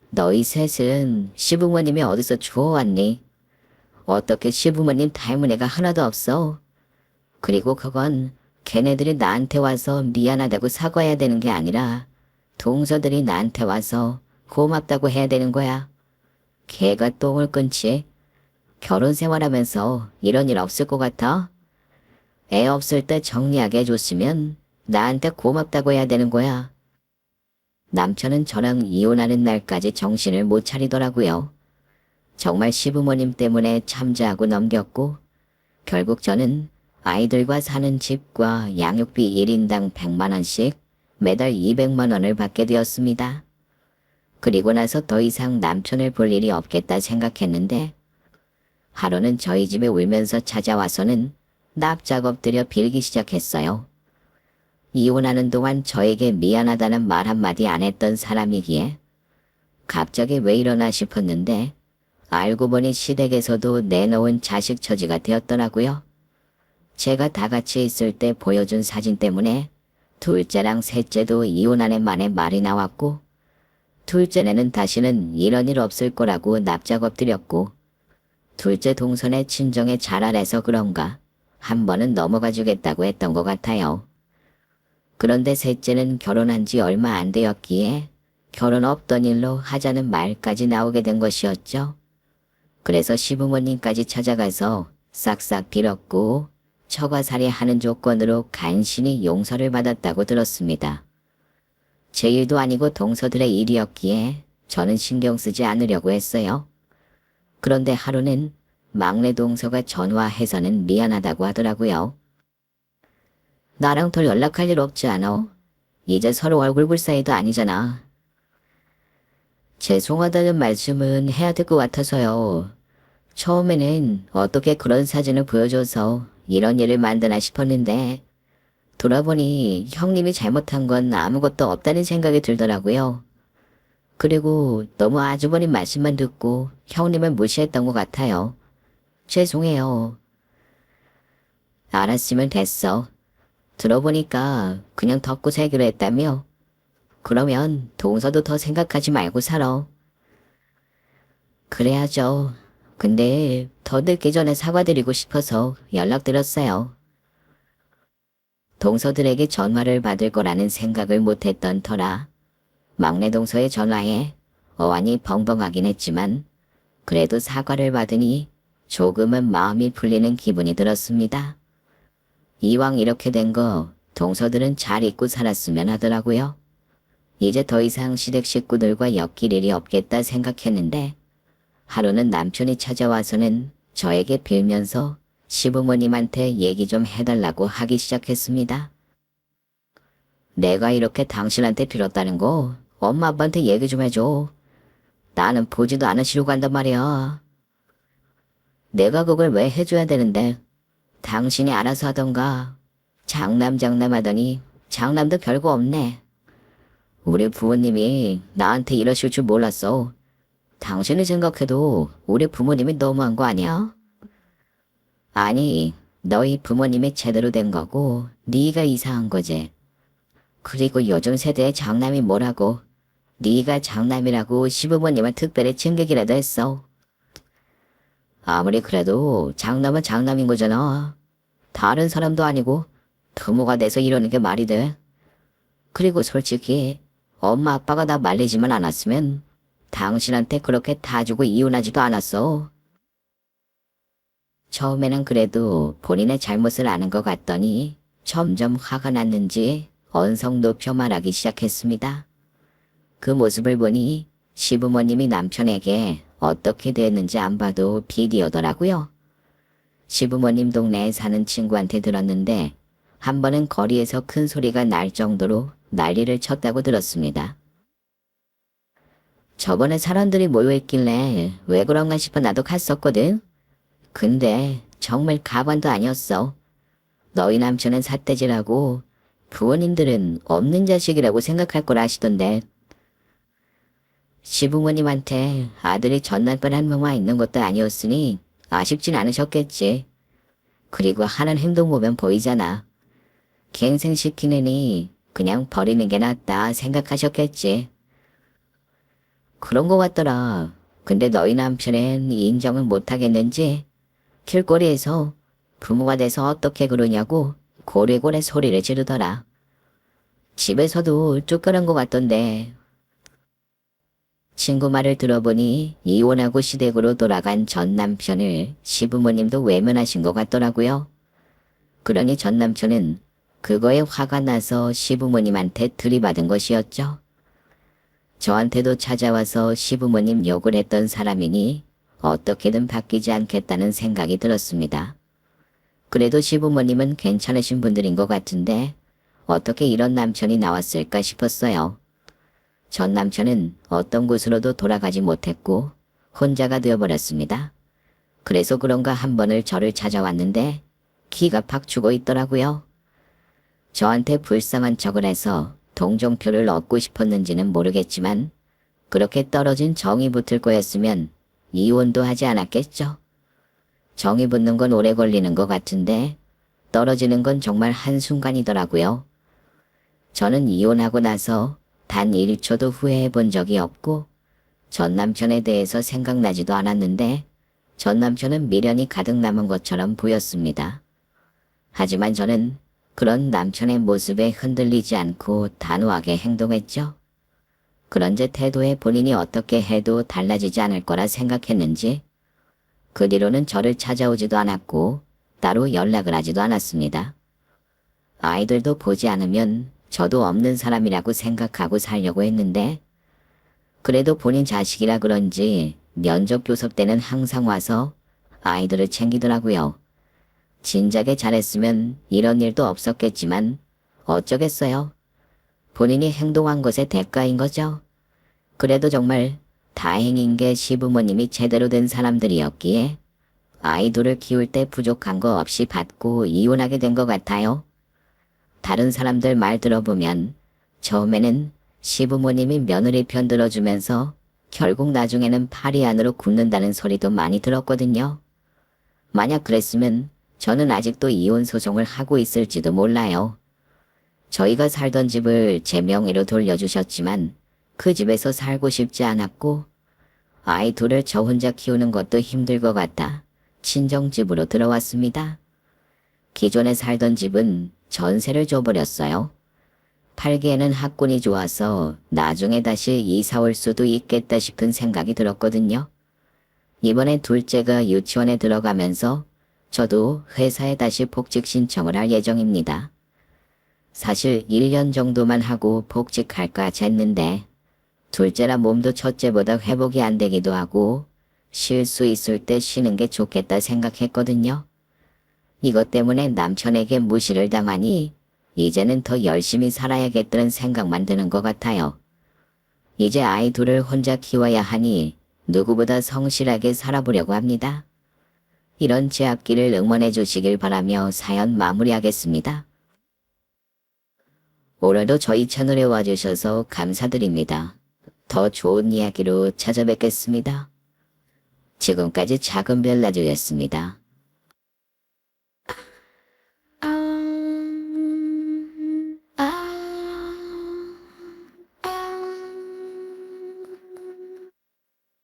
너희 셋은 시부모님이 어디서 주워왔니? 어떻게 시부모님 닮은 애가 하나도 없어. 그리고 그건 걔네들이 나한테 와서 미안하다고 사과해야 되는 게 아니라 동서들이 나한테 와서 고맙다고 해야 되는 거야. 걔가 똥을 끊지. 결혼 생활하면서 이런 일 없을 것 같아? 애 없을 때 정리하게 해줬으면 나한테 고맙다고 해야 되는 거야. 남편은 저랑 이혼하는 날까지 정신을 못 차리더라고요. 정말 시부모님 때문에 참자하고 넘겼고 결국 저는 아이들과 사는 집과 양육비 1인당 100만 원씩 매달 200만 원을 받게 되었습니다. 그리고 나서 더 이상 남편을 볼 일이 없겠다 생각했는데 하루는 저희 집에 울면서 찾아와서는 납작 엎드려 빌기 시작했어요. 이혼하는 동안 저에게 미안하다는 말 한마디 안 했던 사람이기에 갑자기 왜 이러나 싶었는데 알고 보니 시댁에서도 내놓은 자식 처지가 되었더라고요. 제가 다 같이 있을 때 보여준 사진 때문에 둘째랑 셋째도 이혼하는 만에 말이 나왔고 둘째는 다시는 이런 일 없을 거라고 납작 엎드렸고 둘째 동선의 친정에 자랄해서 그런가 한 번은 넘어가 주겠다고 했던 것 같아요. 그런데 셋째는 결혼한 지 얼마 안 되었기에 결혼 없던 일로 하자는 말까지 나오게 된 것이었죠. 그래서 시부모님까지 찾아가서 싹싹 빌었고 처가살이하는 조건으로 간신히 용서를 받았다고 들었습니다. 제 일도 아니고 동서들의 일이었기에 저는 신경 쓰지 않으려고 했어요. 그런데 하루는 막내 동서가 전화해서는 미안하다고 하더라고요. 나랑 더 연락할 일 없지 않아? 이제 서로 얼굴 볼 사이도 아니잖아. 죄송하다는 말씀은 해야 될 것 같아서요. 처음에는 어떻게 그런 사진을 보여줘서 이런 일을 만드나 싶었는데 돌아보니 형님이 잘못한 건 아무것도 없다는 생각이 들더라고요. 그리고 너무 아주버님 말씀만 듣고 형님을 무시했던 것 같아요. 죄송해요. 알았으면 됐어. 들어보니까 그냥 덮고 살기로 했다며? 그러면 동서도 더 생각하지 말고 살아. 그래야죠. 근데 더 늦기 전에 사과드리고 싶어서 연락드렸어요. 동서들에게 전화를 받을 거라는 생각을 못했던 터라 막내 동서의 전화에 어안이 벙벙하긴 했지만 그래도 사과를 받으니 조금은 마음이 풀리는 기분이 들었습니다. 이왕 이렇게 된 거 동서들은 잘 잊고 살았으면 하더라고요. 이제 더 이상 시댁 식구들과 엮일 일이 없겠다 생각했는데 하루는 남편이 찾아와서는 저에게 빌면서 시부모님한테 얘기 좀 해달라고 하기 시작했습니다. 내가 이렇게 당신한테 빌었다는 거 엄마 아빠한테 얘기 좀 해줘. 나는 보지도 않으시려고 한단 말이야. 내가 그걸 왜 해줘야 되는데 당신이 알아서 하던가. 장남하더니 장남도 별거 없네. 우리 부모님이 나한테 이러실 줄 몰랐어. 당신이 생각해도 우리 부모님이 너무한 거 아니야? 아니, 너희 부모님이 제대로 된 거고 네가 이상한 거지. 그리고 요즘 세대의 장남이 뭐라고. 네가 장남이라고 시부모님을 특별히 챙기기라도 했어. 아무리 그래도 장남은 장남인 거잖아. 다른 사람도 아니고 부모가 돼서 이러는 게 말이 돼. 그리고 솔직히 엄마 아빠가 나 말리지만 않았으면 당신한테 그렇게 다 주고 이혼하지도 않았어. 처음에는 그래도 본인의 잘못을 아는 것 같더니 점점 화가 났는지 언성 높여 말하기 시작했습니다. 그 모습을 보니 시부모님이 남편에게 어떻게 됐는지 안 봐도 비디오더라고요. 시부모님 동네에 사는 친구한테 들었는데 한 번은 거리에서 큰 소리가 날 정도로 난리를 쳤다고 들었습니다. 저번에 사람들이 모여있길래 왜 그런가 싶어 나도 갔었거든. 근데 정말 가관도 아니었어. 너희 남편은 삿대질하고 부모님들은 없는 자식이라고 생각할 걸 아시던데. 시부모님한테 아들이 전남편 한 명만 있는 것도 아니었으니 아쉽진 않으셨겠지. 그리고 하는 행동 보면 보이잖아. 갱생시키느니 그냥 버리는 게 낫다 생각하셨겠지. 그런 거 같더라. 근데 너희 남편은 인정을 못하겠는지 길거리에서 부모가 돼서 어떻게 그러냐고 고래고래 소리를 지르더라. 집에서도 쫓겨난 것 같던데. 친구 말을 들어보니 이혼하고 시댁으로 돌아간 전 남편을 시부모님도 외면하신 것 같더라고요. 그러니 전 남편은 그거에 화가 나서 시부모님한테 들이받은 것이었죠. 저한테도 찾아와서 시부모님 욕을 했던 사람이니 어떻게든 바뀌지 않겠다는 생각이 들었습니다. 그래도 시부모님은 괜찮으신 분들인 것 같은데 어떻게 이런 남편이 나왔을까 싶었어요. 전 남편은 어떤 곳으로도 돌아가지 못했고 혼자가 되어버렸습니다. 그래서 그런가 한 번을 저를 찾아왔는데 기가 팍 죽어 있더라고요. 저한테 불쌍한 척을 해서 동정표를 얻고 싶었는지는 모르겠지만 그렇게 떨어진 정이 붙을 거였으면 이혼도 하지 않았겠죠. 정이 붙는 건 오래 걸리는 것 같은데 떨어지는 건 정말 한순간이더라고요. 저는 이혼하고 나서 단 1초도 후회해 본 적이 없고 전 남편에 대해서 생각나지도 않았는데 전 남편은 미련이 가득 남은 것처럼 보였습니다. 하지만 저는 그런 남편의 모습에 흔들리지 않고 단호하게 행동했죠. 그런 제 태도에 본인이 어떻게 해도 달라지지 않을 거라 생각했는지 그 뒤로는 저를 찾아오지도 않았고 따로 연락을 하지도 않았습니다. 아이들도 보지 않으면 저도 없는 사람이라고 생각하고 살려고 했는데 그래도 본인 자식이라 그런지 면접 교섭 때는 항상 와서 아이들을 챙기더라고요. 진작에 잘했으면 이런 일도 없었겠지만 어쩌겠어요. 본인이 행동한 것의 대가인 거죠. 그래도 정말 다행인 게 시부모님이 제대로 된 사람들이었기에 아이 둘을 키울 때 부족한 거 없이 받고 이혼하게 된 것 같아요. 다른 사람들 말 들어보면 처음에는 시부모님이 며느리 편 들어주면서 결국 나중에는 파리 안으로 굽는다는 소리도 많이 들었거든요. 만약 그랬으면 저는 아직도 이혼 소송을 하고 있을지도 몰라요. 저희가 살던 집을 제 명의로 돌려주셨지만 그 집에서 살고 싶지 않았고 아이 둘을 저 혼자 키우는 것도 힘들 것 같아 친정집으로 들어왔습니다. 기존에 살던 집은 전세를 줘버렸어요. 팔기에는 학군이 좋아서 나중에 다시 이사 올 수도 있겠다 싶은 생각이 들었거든요. 이번에 둘째가 유치원에 들어가면서 저도 회사에 다시 복직 신청을 할 예정입니다. 사실 1년 정도만 하고 복직할까 했는데 둘째라 몸도 첫째보다 회복이 안 되기도 하고 쉴 수 있을 때 쉬는 게 좋겠다 생각했거든요. 이것 때문에 남편에게 무시를 당하니 이제는 더 열심히 살아야겠다는 생각만 드는 것 같아요. 이제 아이 둘을 혼자 키워야 하니 누구보다 성실하게 살아보려고 합니다. 이런 제 앞길을 응원해 주시길 바라며 사연 마무리하겠습니다. 오늘도 저희 채널에 와주셔서 감사드립니다. 더 좋은 이야기로 찾아뵙겠습니다. 지금까지 작은 별나주였습니다.